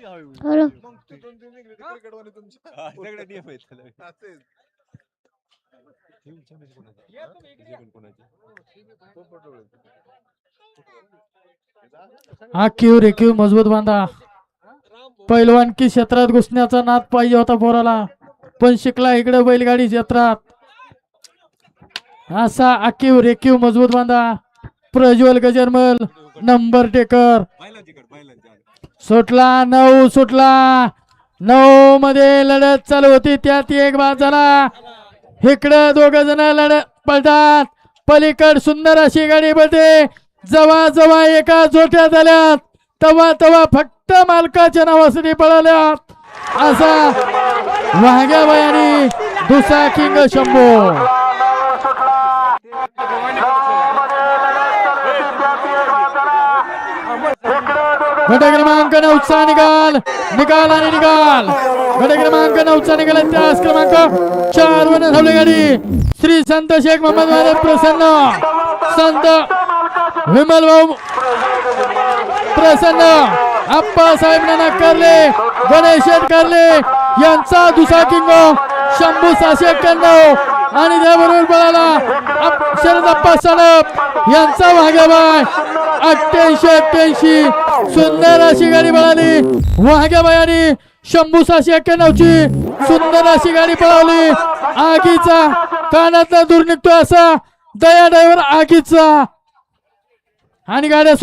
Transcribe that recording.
Hello आखीव रेखीव मजबूत बांधा. पैलवान की क्षेत्रात घुसण्याचा नाद पाहिजे होता पोराला, पण शिकला इकडे बैलगाडी क्षेत्रात. असा आखीव रेखीव मजबूत बांधा. प्रज्वल गजरमल नंबर टेकर सुटला 9 सुटला 9 मध्ये लढत चालू होती, त्यात एक बाद झाला. इकडे दोघ जण लढत पळतात, पलीकड सुंदर अशी गाडी पळते. जवा जवा एका जोट्या झाल्यात तवा तवा फक्त मालकाच्या नावासाठी पळाल्यात. असा वाघ्याबाई आणि दुसरा किंग शंभू. गट क्रमांक 9चा निकाल निकाल आणि निकाल. गट क्रमांक 9चा निकाल त्याच क्रमांक 4 वर धावली गाडी. श्री संत शेख मोहम्मद महाराज प्रसन्न, संत विमल भाऊ प्रसन्न, आप्पासाहेब नाना करले, गणेश करले यांचा दुसरा किंग शंभू 691 आणि त्याबरोबर पळाला शरद अप्पा सानप यांचा वाघ्याबाई 88-88. सुंदर अशी गाडी पळाली. वाघ्याबाई आणि शंभू 691 ची सुंदर अशी गाडी पळवली. आगीचा कानातला दूर निघतोय असा दया ड्रायव्हर आगीचा आणि गाड्या